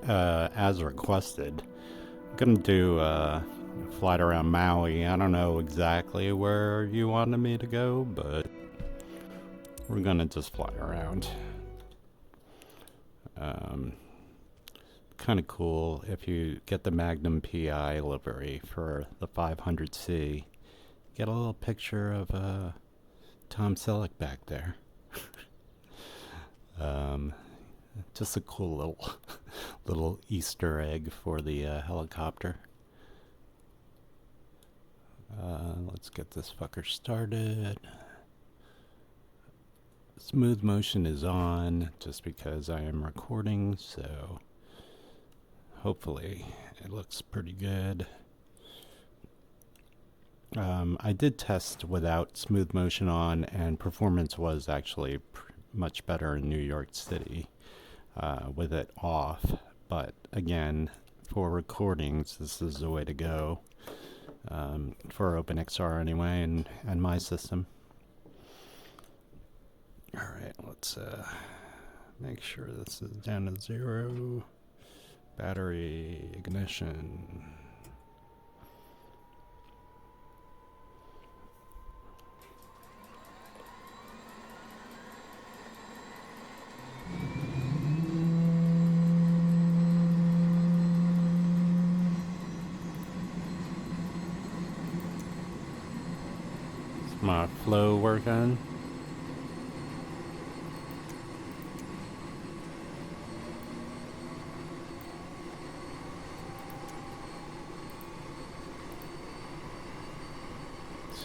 as requested. I'm gonna do a flight around Maui. I don't know exactly where you wanted me to go, but we're gonna just fly around. Kind of cool if you get the Magnum PI livery for the 500C. Get a little picture of Tom Selleck back there. Just a cool little Easter egg for the helicopter. Let's get this fucker started. Smooth motion is on just because I am recording, so hopefully it looks pretty good. I did test without smooth motion on, and performance was actually much better in New York City with it off. But again, for recordings, this is the way to go for OpenXR anyway, and my system. All right, let's make sure this is down to 0. Battery ignition. Is my flow working?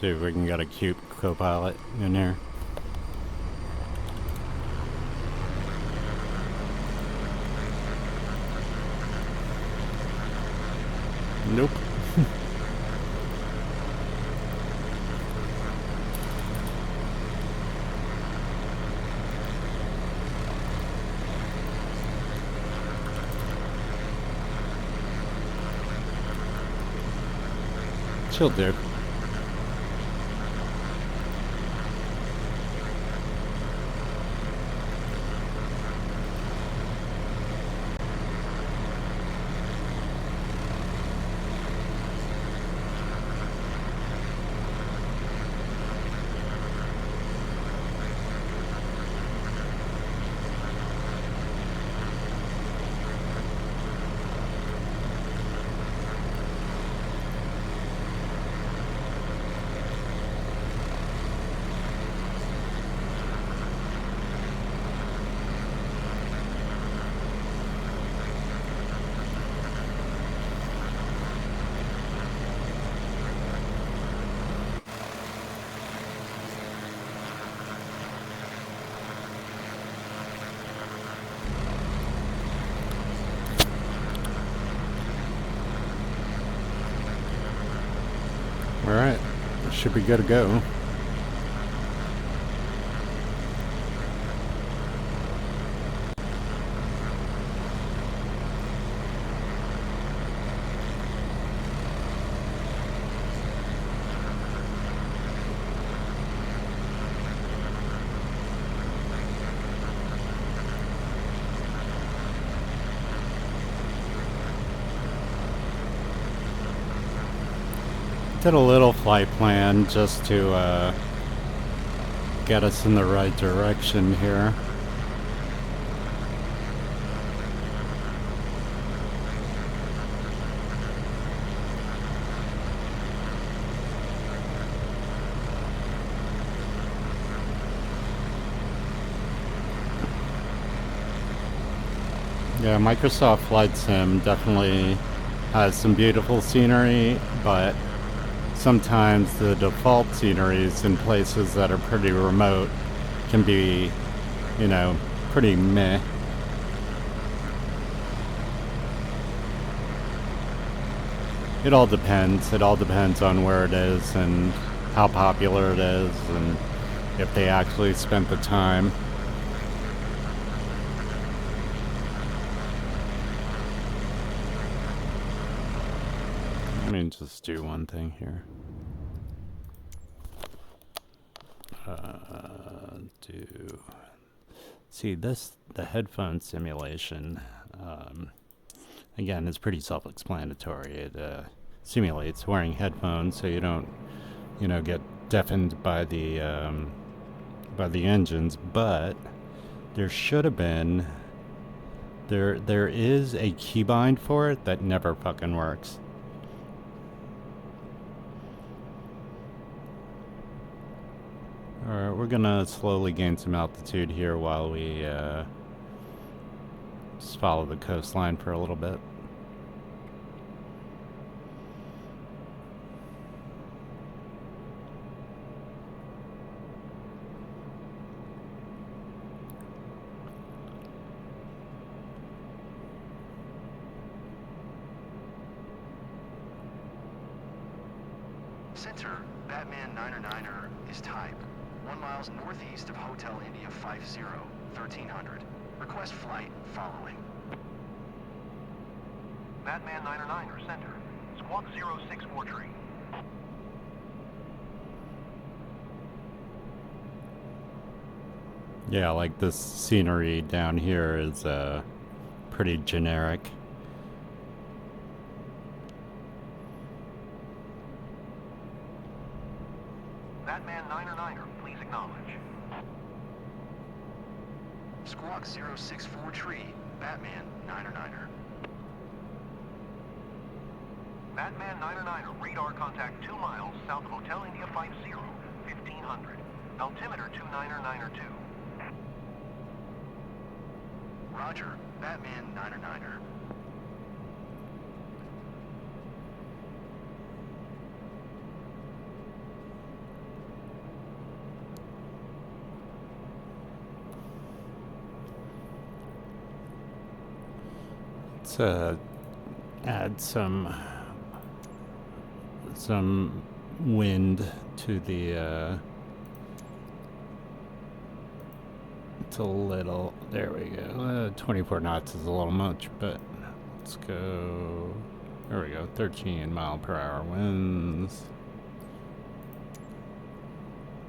See if we can get a cute co-pilot in here. Nope. Chill, dude. Alright, should be good to go. Did a little flight plan just to get us in the right direction here. Yeah, Microsoft Flight Sim definitely has some beautiful scenery, but sometimes the default sceneries in places that are pretty remote can be, you know, pretty meh. It all depends. It all depends on where it is and how popular it is and if they actually spent the time. Let me just do one thing here. See this, the headphone simulation. Again, it's pretty self-explanatory. It simulates wearing headphones so you don't, get deafened by the engines. But there should have been there is a keybind for it that never fucking works. Alright, we're gonna slowly gain some altitude here while we just follow the coastline for a little bit. Center, Batman 9er is type 1 miles northeast of Hotel India 50, 1300. Request flight following. Batman 9er center. Squawk 064 tree. Yeah, like this scenery down here is pretty generic. Batman 9er, please acknowledge. Squawk 064 tree, Batman 9er. Batman 9er, radar contact 2 miles south of Hotel India 50, 1500. Altimeter 2992. Roger, Batman 9er. Let's add some wind to the it's a little, there we go. 24 knots is a little much, but let's go, there we go, 13 mile per hour winds,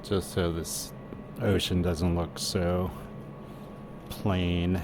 just so this ocean doesn't look so plain.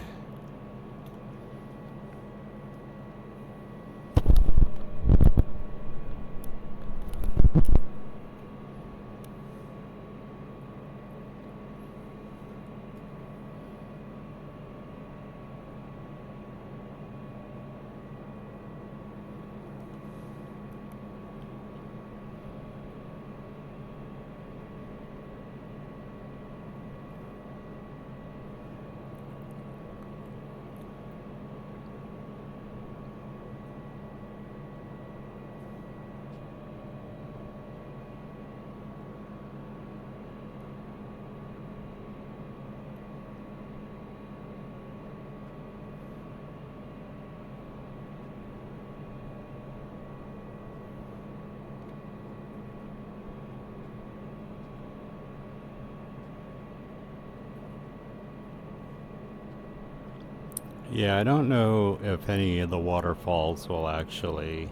Yeah, I don't know if any of the waterfalls will actually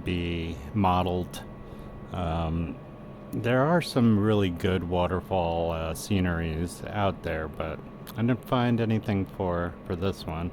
be modeled. There are some really good waterfall sceneries out there, but I didn't find anything for this one.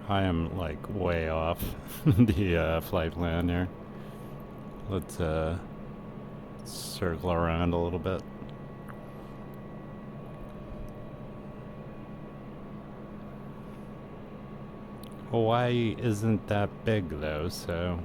I am like way off the flight plan here. Let's circle around a little bit. Hawaii isn't that big though, so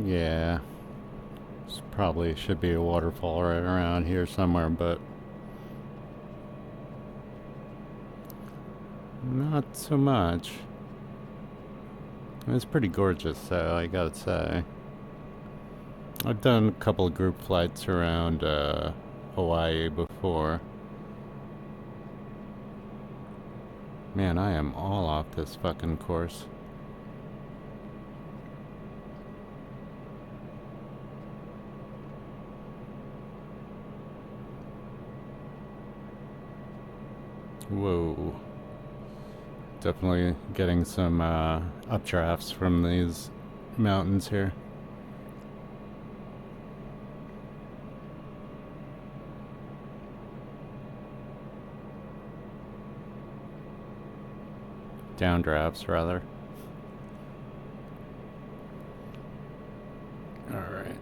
Yeah. This probably should be a waterfall right around here somewhere, but not so much. It's pretty gorgeous, though, I gotta say. I've done a couple of group flights around Hawaii before. Man, I am all off this fucking course. Whoa. Definitely getting some updrafts from these mountains here. Downdrafts, rather. Alright.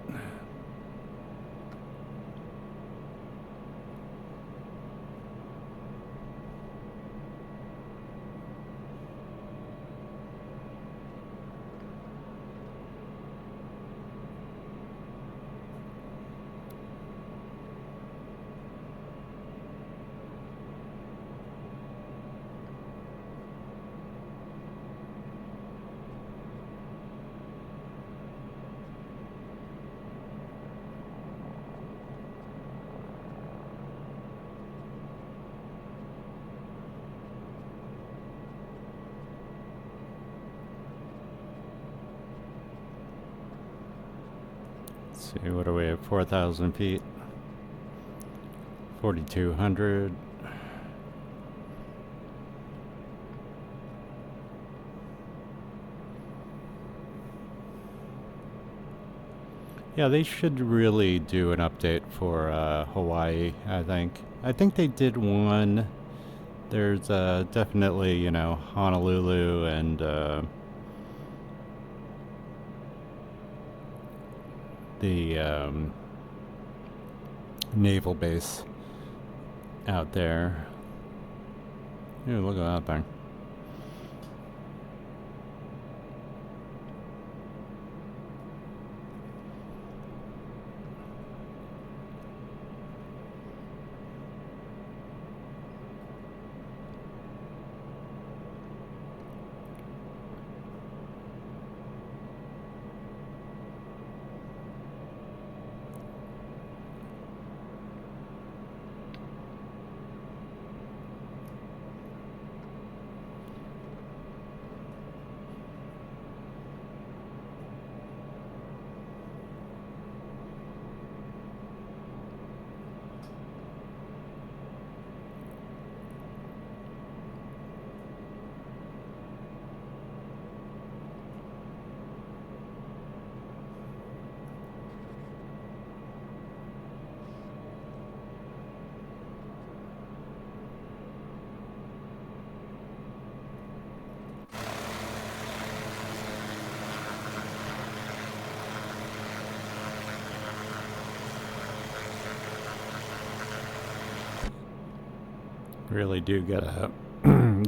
Let's see, what are we at? 4,000 feet? 4,200. Yeah, they should really do an update for Hawaii, I think. I think they did one. There's definitely, you know, Honolulu and the naval base out there. Yeah, look at that thing. Really do get a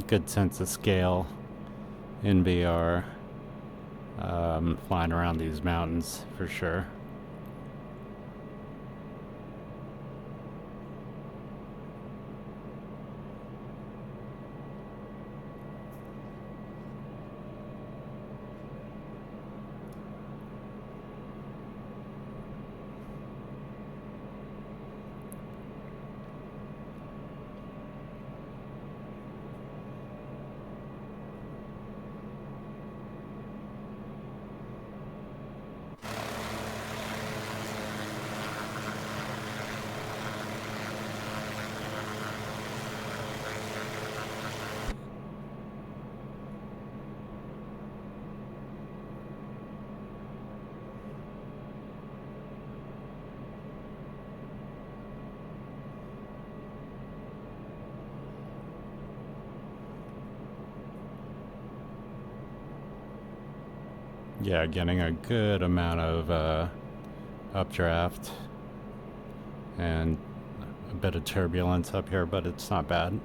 good sense of scale in VR. Flying around these mountains for sure. Yeah, getting a good amount of updraft and a bit of turbulence up here, but it's not bad.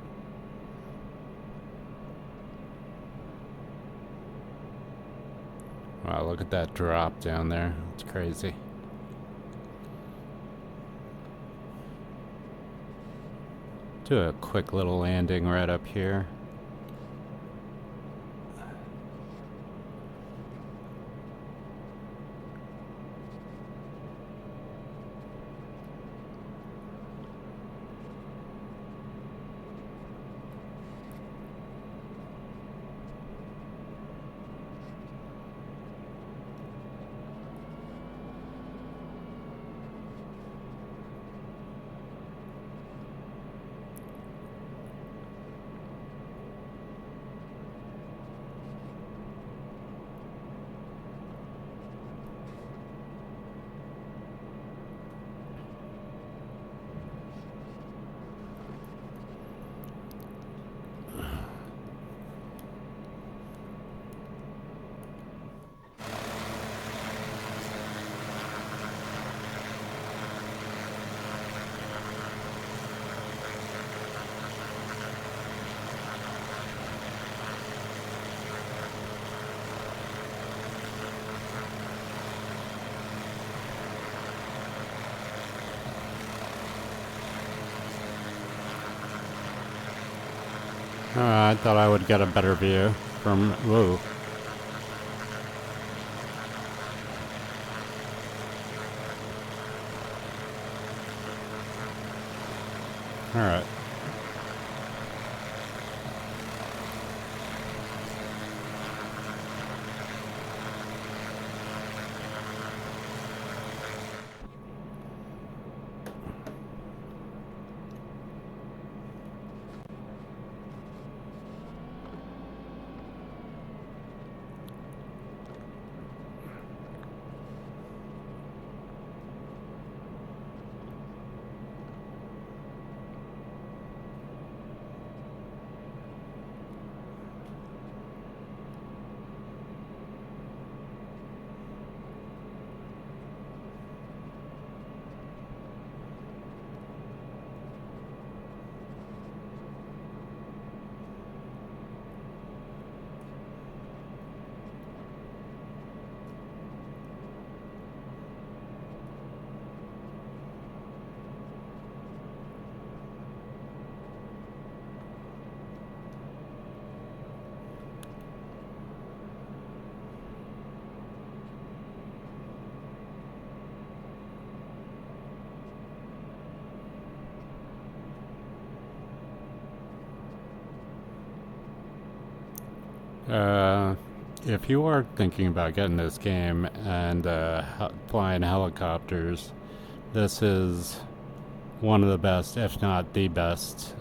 Wow, look at that drop down there. It's crazy. Do a quick little landing right up here. I thought I would get a better view from... Whoa. Alright. If you are thinking about getting this game and flying helicopters, this is one of the best, if not the best,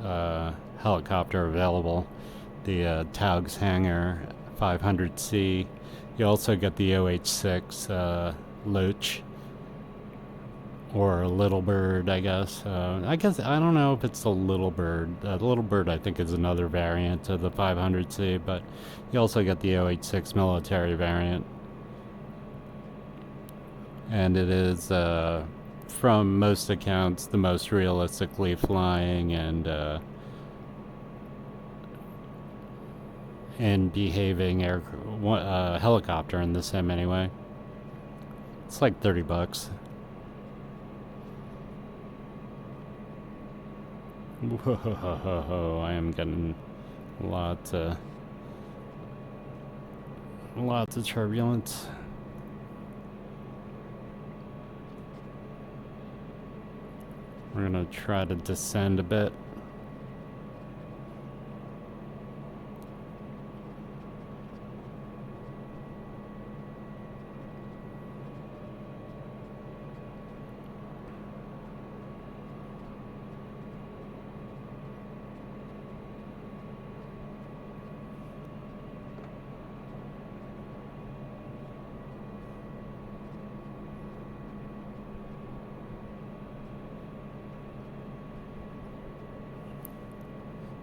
helicopter available. The Taugs Hanger 500C. You also get the OH-6 Loach, or Little Bird, I guess. I don't know if it's the Little Bird. The Little Bird, I think, is another variant of the 500C, but you also get the OH-6 military variant. And it is, from most accounts, the most realistically flying and behaving helicopter in the sim anyway. It's like $30. Whoa, I am getting lots of turbulence. We're gonna try to descend a bit.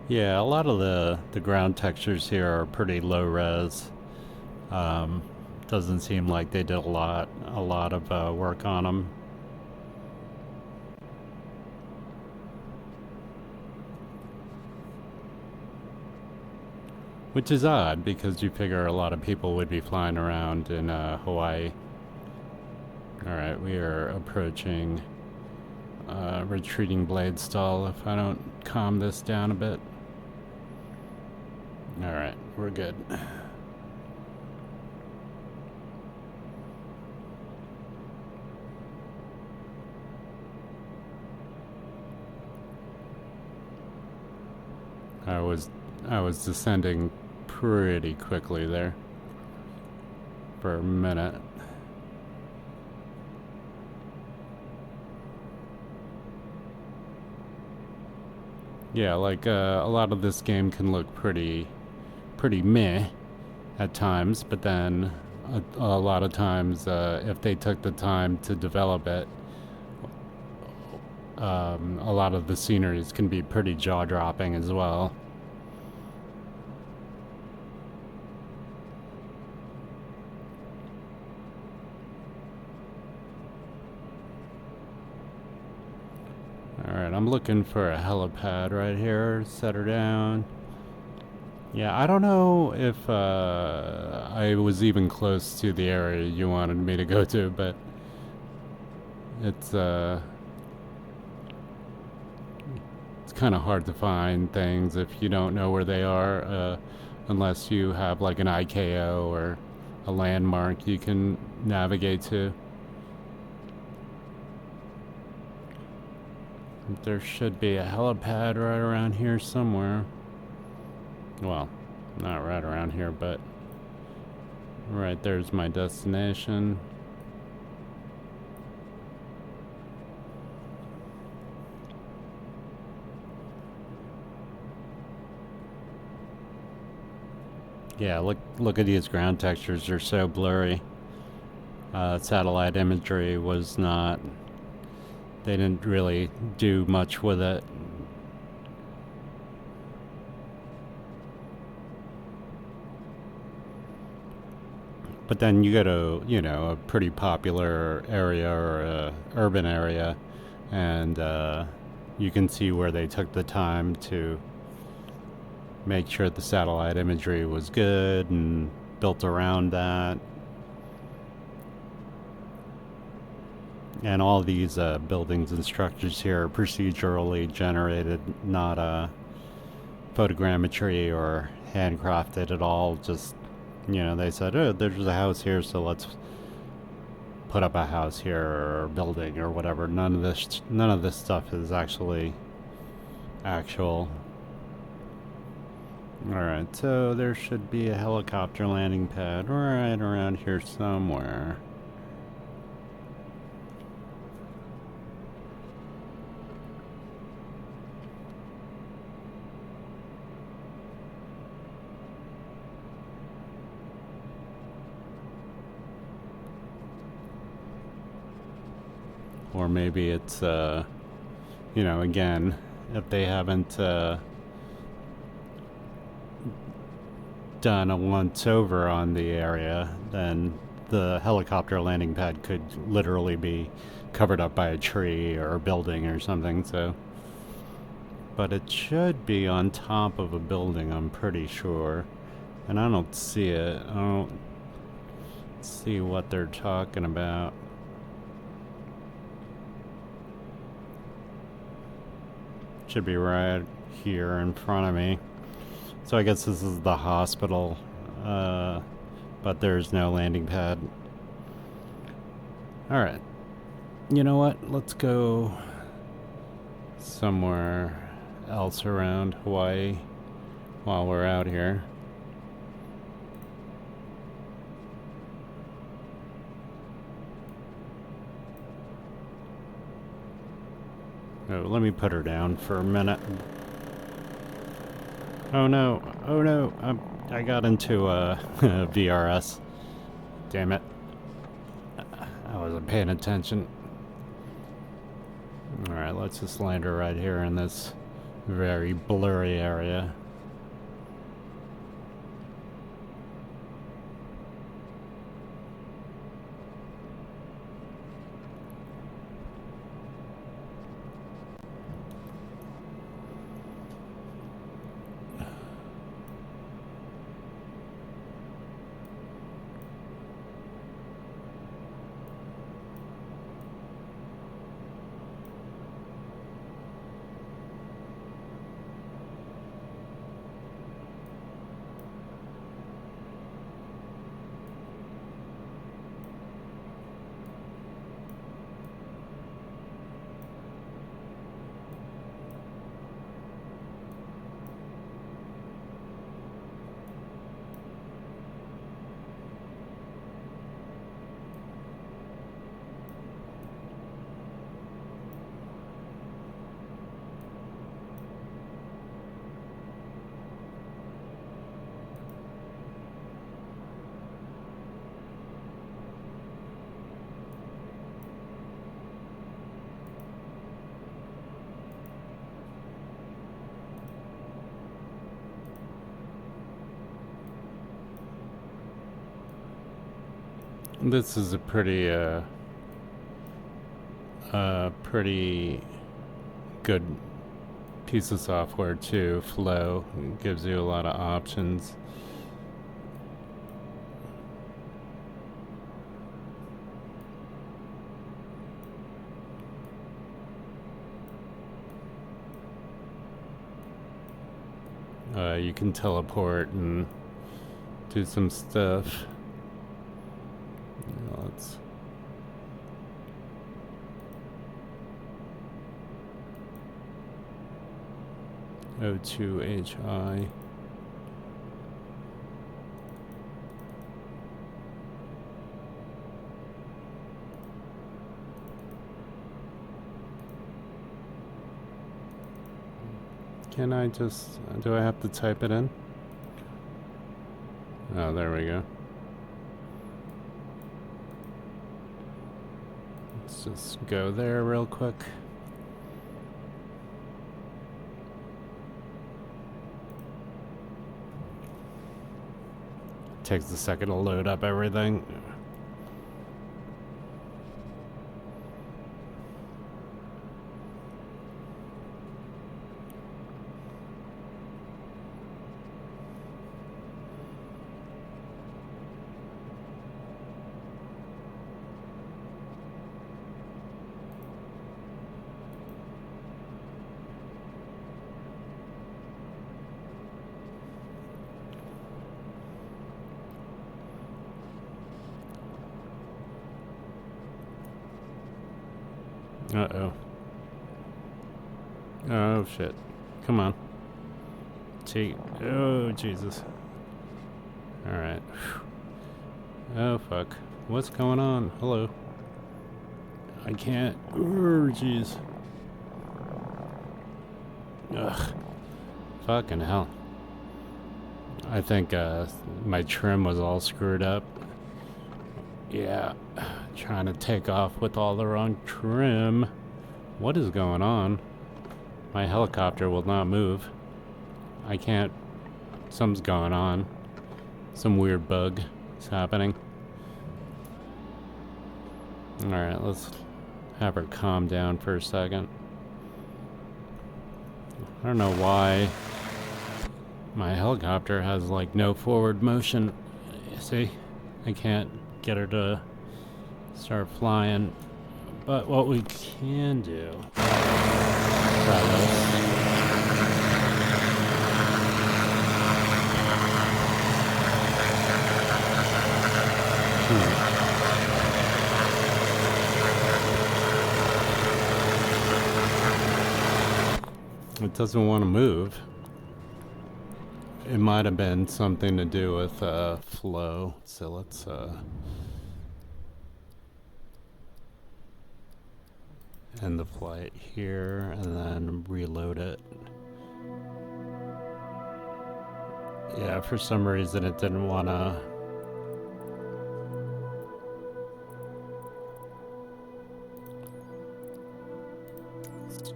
Yeah, a lot of the ground textures here are pretty low res. Doesn't seem like they did a lot of work on them. Which is odd because you figure a lot of people would be flying around in Hawaii. Alright, we are approaching retreating blade stall if I don't calm this down a bit. Alright, we're good. I was descending pretty quickly there for a minute. Yeah, like a lot of this game can look pretty meh at times, but then a lot of times if they took the time to develop it, a lot of the sceneries can be pretty jaw-dropping as well. Alright, I'm looking for a helipad right here. Set her down. Yeah, I don't know if I was even close to the area you wanted me to go to, but it's kind of hard to find things if you don't know where they are, unless you have like an IKO or a landmark you can navigate to. There should be a helipad right around here somewhere. Well, not right around here, but right there's my destination. Yeah, look at these ground textures. They're so blurry. Satellite imagery was not... They didn't really do much with it. But then you go to, you know, a pretty popular area or a urban area, and you can see where they took the time to make sure the satellite imagery was good and built around that. And all these buildings and structures here are procedurally generated, not photogrammetry or handcrafted at all. Just, you know, they said, oh, there's a house here, so let's put up a house here or a building or whatever. None of this stuff is actually actual. Alright, so there should be a helicopter landing pad right around here somewhere. Or maybe it's, you know, again, if they haven't done a once over on the area, then the helicopter landing pad could literally be covered up by a tree or a building or something, so. But it should be on top of a building, I'm pretty sure. And I don't see it. I don't see what they're talking about. Should be right here in front of me. So I guess this is the hospital, but there's no landing pad. Alright. You know what? Let's go somewhere else around Hawaii while we're out here. Oh, let me put her down for a minute. Oh no, oh no, I got into a VRS. Damn it. I wasn't paying attention. Alright, let's just land her right here in this very blurry area. This is a pretty good piece of software too. Flow gives you a lot of options. You can teleport and do some stuff. Let's O2HI. Can I just, do I have to type it in? Oh, there we go. Let's just go there real quick. Takes a second to load up everything. Uh-oh. Oh, shit. Come on. Oh, Jesus. Alright. Oh, fuck. What's going on? Hello. I can't. Oh, jeez. Ugh. Fucking hell. I think, my trim was all screwed up. Yeah. Trying to take off with all the wrong trim. What is going on? My helicopter will not move. I can't. Something's going on. Some weird bug is happening. Alright, let's have her calm down for a second. I don't know why my helicopter has like no forward motion. See? I can't get her to start flying. But what we can do, try this. It doesn't want to move. It might have been something to do with flow. So let's end the flight here and then reload it. Yeah, for some reason it didn't want to.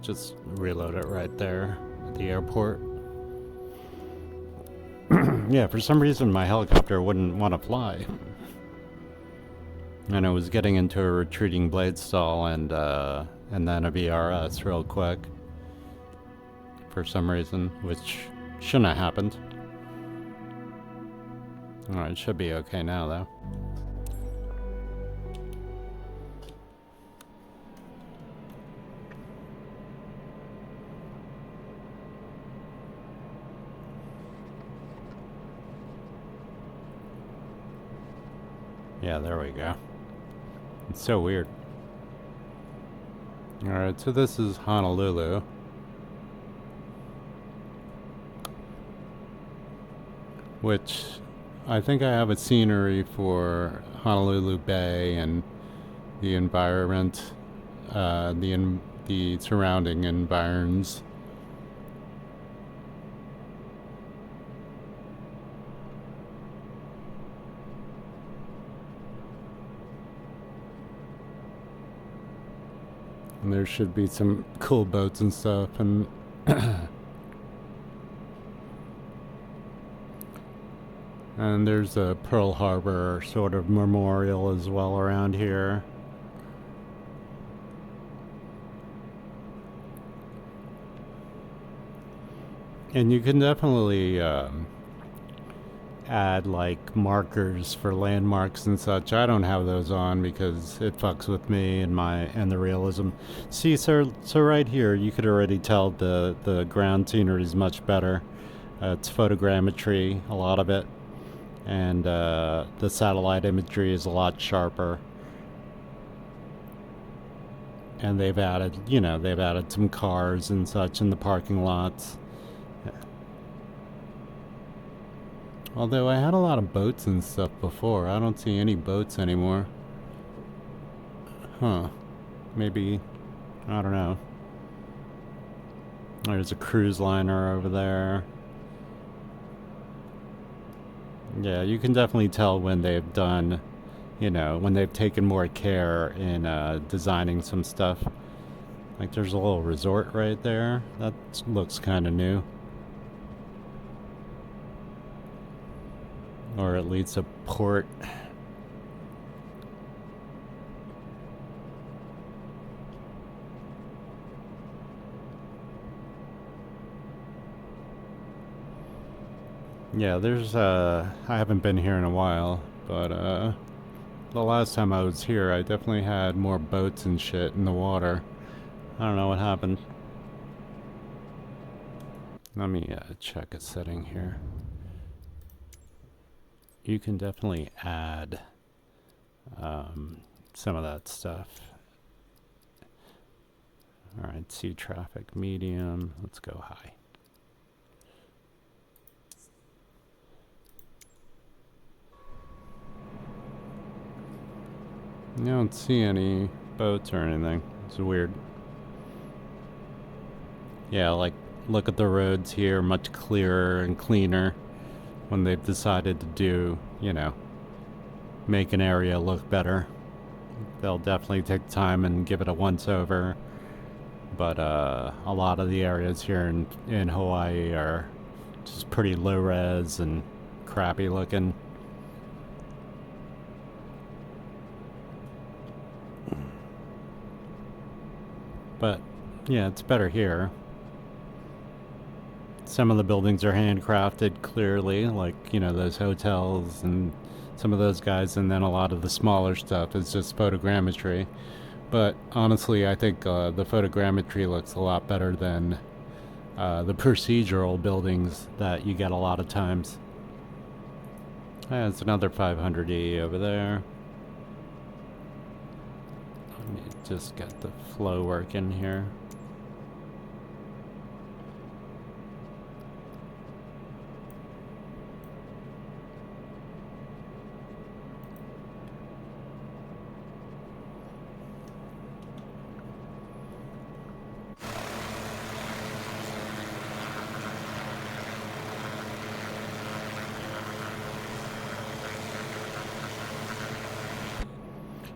Just reload it right there at the airport. Yeah, for some reason my helicopter wouldn't want to fly. And I was getting into a retreating blade stall and then a VRS real quick. For some reason, which shouldn't have happened. Alright, it should be okay now though. Yeah, there we go. It's so weird. Alright, so this is Honolulu. Which, I think I have a scenery for Honolulu Bay and the environment, the surrounding environs. And there should be some cool boats and stuff, and And there's a Pearl Harbor sort of memorial as well around here. And you can definitely add like markers for landmarks and such. I don't have those on because it fucks with me and the realism. See, so right here you could already tell the ground scenery is much better. It's photogrammetry, a lot of it, and the satellite imagery is a lot sharper. And they've added some cars and such in the parking lots. Although I had a lot of boats and stuff before. I don't see any boats anymore. Huh. Maybe, I don't know. There's a cruise liner over there. Yeah, you can definitely tell when they've done, when they've taken more care in designing some stuff. Like there's a little resort right there. That looks kind of new. Or at least a port. Yeah, I haven't been here in a while, but the last time I was here, I definitely had more boats and shit in the water. I don't know what happened. Let me check a setting here. You can definitely add some of that stuff. Alright, sea traffic medium. Let's go high. You don't see any boats or anything. It's weird. Yeah, like, look at the roads here, much clearer and cleaner when they've decided to do, make an area look better. They'll definitely take time and give it a once over. But a lot of the areas here in Hawaii are just pretty low res and crappy looking. But yeah, it's better here. Some of the buildings are handcrafted clearly, like, those hotels and some of those guys, and then a lot of the smaller stuff is just photogrammetry. But honestly, I think the photogrammetry looks a lot better than the procedural buildings that you get a lot of times. There's another 500E over there. Let me just get the flow working here.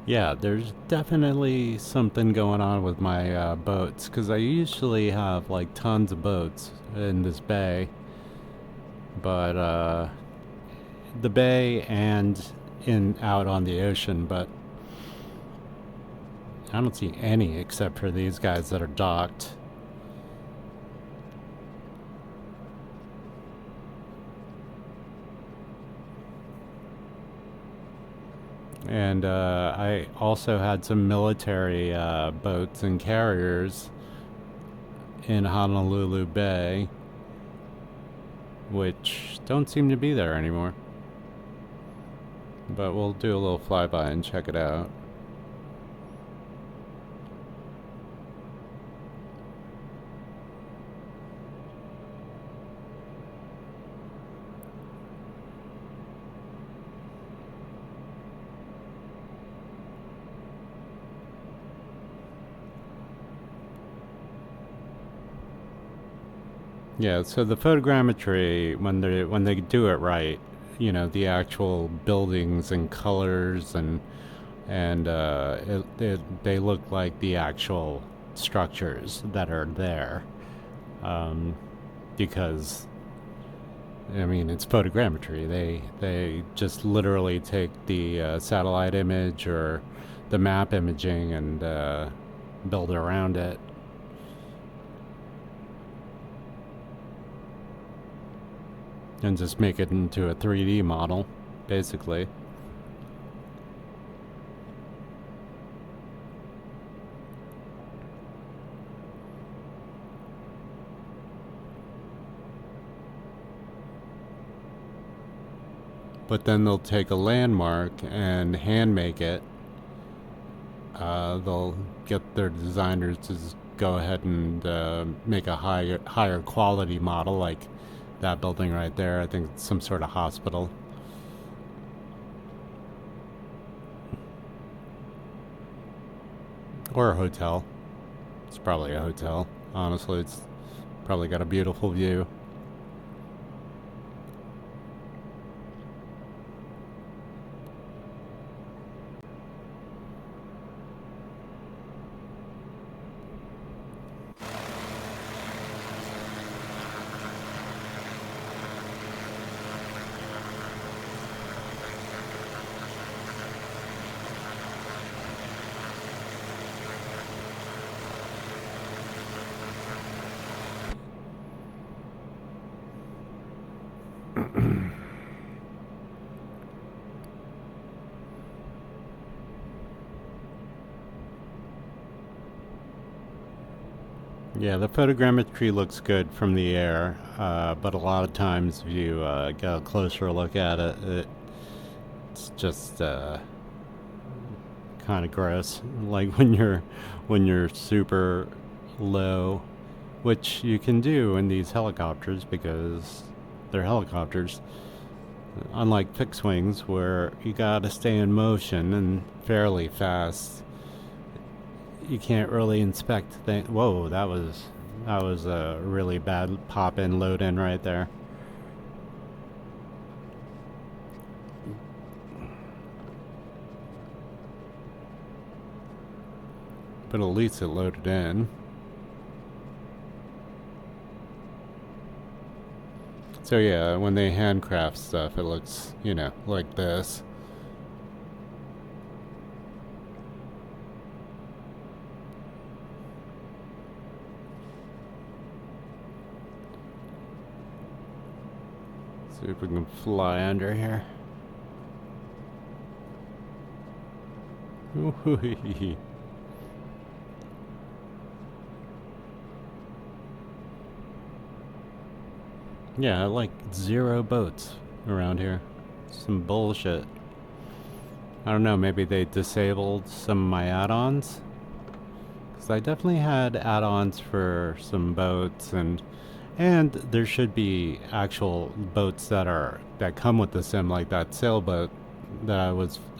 Yeah, there's definitely something going on with my boats, because I usually have like tons of boats in this bay, but the bay and in out on the ocean, but I don't see any except for these guys that are docked. And I also had some military boats and carriers in Honolulu Bay, which don't seem to be there anymore. But we'll do a little flyby and check it out. Yeah, so the photogrammetry, when they do it right, the actual buildings and colors and they look like the actual structures that are there, because I mean, it's photogrammetry. They just literally take the satellite image or the map imaging and build around it. And just make it into a 3D model, basically. But then they'll take a landmark and hand make it. They'll get their designers to go ahead and make a higher quality model, like that building right there. I think it's some sort of hospital. Or a hotel. It's probably a hotel. Honestly, it's probably got a beautiful view. Yeah, the photogrammetry looks good from the air, but a lot of times if you get a closer look at it, it's just kind of gross. Like when you're super low, which you can do in these helicopters because they're helicopters. Unlike fixed wings, where you gotta stay in motion and fairly fast, you can't really inspect things. Whoa, that was a really bad pop in load in right there. But at least it loaded in. So yeah, when they handcraft stuff, it looks, like this. See if we can fly under here. Yeah, I like zero boats around here. Some bullshit. I don't know, maybe they disabled some of my add-ons? Because I definitely had add-ons for some boats, and there should be actual boats that come with the sim, like that sailboat that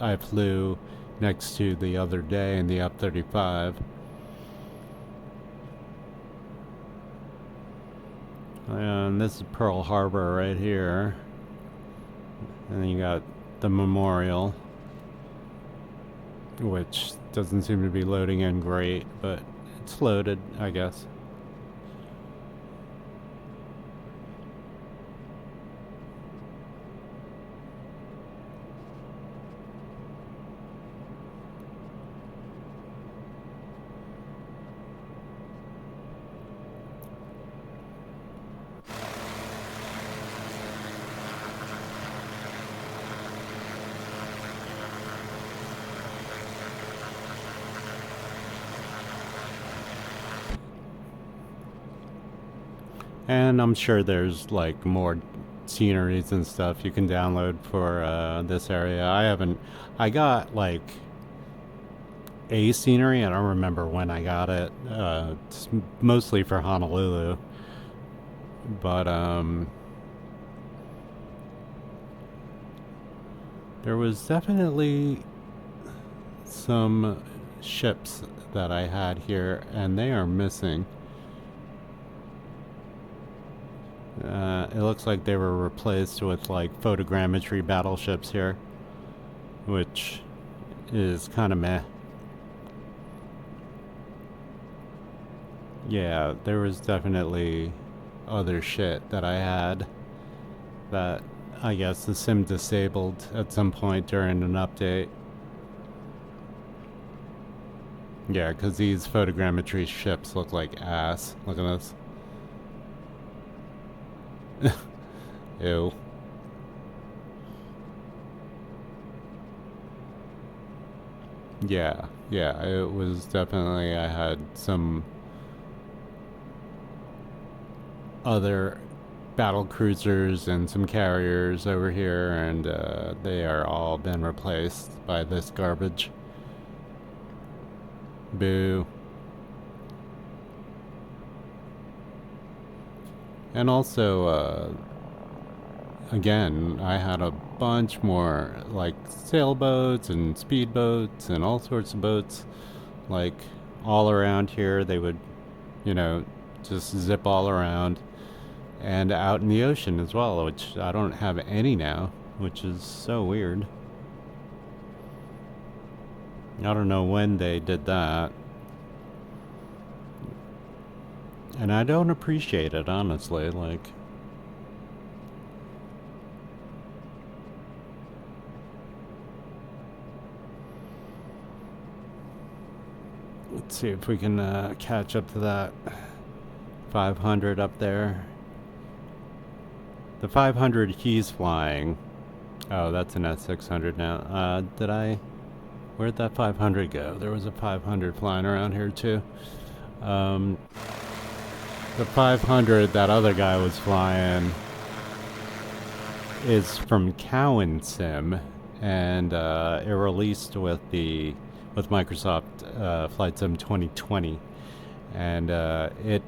I flew next to the other day in the F-35. And this is Pearl Harbor right here. And then you got the memorial, which doesn't seem to be loading in great, but it's loaded, I guess. And I'm sure there's like more sceneries and stuff you can download for this area. I got like a scenery. I don't remember when I got it. It's mostly for Honolulu. But there was definitely some ships that I had here, and they are missing. It looks like they were replaced with like photogrammetry battleships here, which is kind of meh. Yeah, there was definitely other shit that I had. that I guess the sim disabled at some point during an update. Yeah, because these photogrammetry ships look like ass. Look at this. Ew. Yeah, yeah, it was definitely, I had some other battle cruisers and some carriers over here, and they are all been replaced by this garbage. Boo. And also, again, I had a bunch more like sailboats and speedboats and all sorts of boats, like all around here. They would, you know, just zip all around and out in the ocean as well, which I don't have any now, which is so weird. I don't know when they did that. And I don't appreciate it, honestly. Like, let's see if we can catch up to that 500 up there. The 500 he's flying. Oh, that's an S600 now. Where'd that 500 go? There was a 500 flying around here too. The 500 that other guy was flying is from Cowan Sim, and it released with Microsoft Flight Sim 2020, and it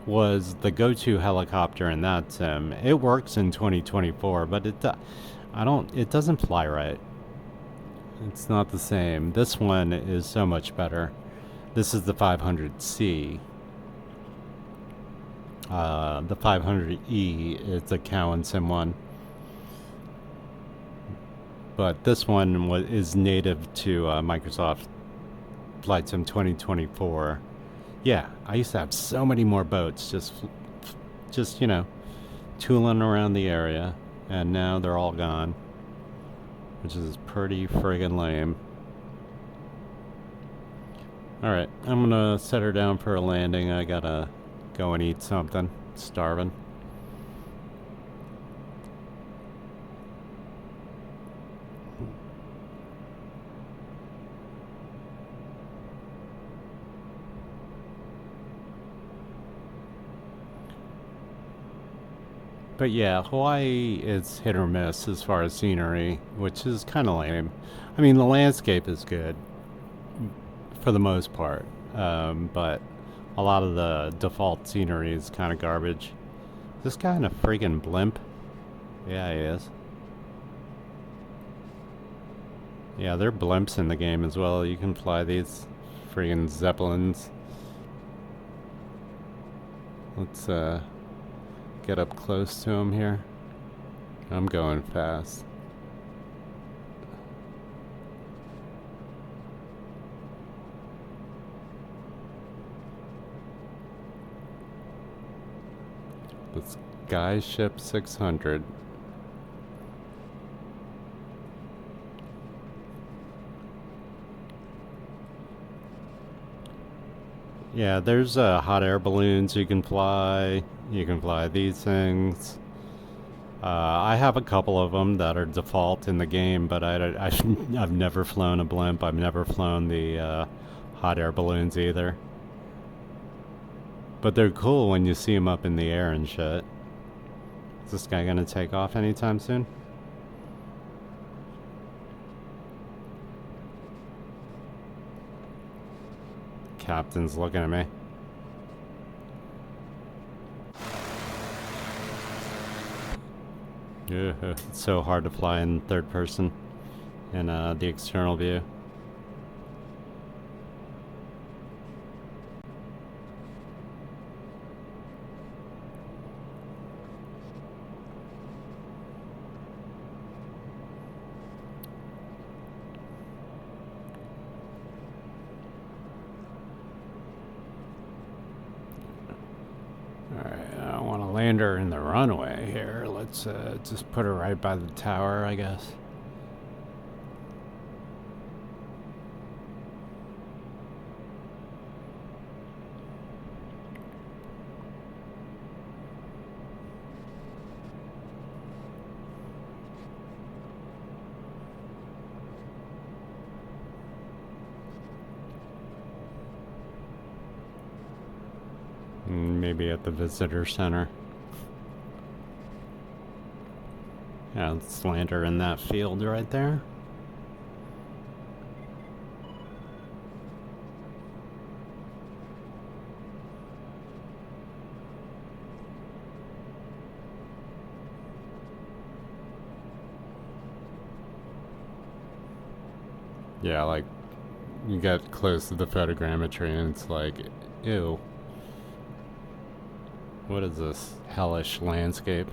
was the go-to helicopter in that sim. It works in 2024, but it doesn't fly right. It's not the same. This one is so much better. This is the 500C. The 500E is the Cowan Sim one. But this one is native to Microsoft Flight Sim 2024. Yeah, I used to have so many more boats just tooling around the area, and now they're all gone, which is pretty friggin' lame. Alright, I'm gonna set her down for a landing. I gotta go and eat something. Starving. But yeah, Hawaii is hit or miss as far as scenery, which is kind of lame. I mean, the landscape is good for the most part, but a lot of the default scenery is kind of garbage. Is this guy in a friggin' blimp? Yeah, he is. Yeah, there are blimps in the game as well. You can fly these friggin' zeppelins. Let's get up close to him here. I'm going fast. The Skyship 600. Yeah, there's hot air balloons you can fly. You can fly these things. I have a couple of them that are default in the game, but I've never flown a blimp. I've never flown the hot air balloons either. But they're cool when you see them up in the air and shit. Is this guy gonna take off anytime soon? Captain's looking at me. Yeah, it's so hard to fly in third person in the external view. Alright, I want to land her in the runway here. let's just put it right by the tower, I guess. Maybe at the visitor center. Yeah, let's land her in that field right there. Yeah, like, you get close to the photogrammetry and it's like, ew. What is this hellish landscape?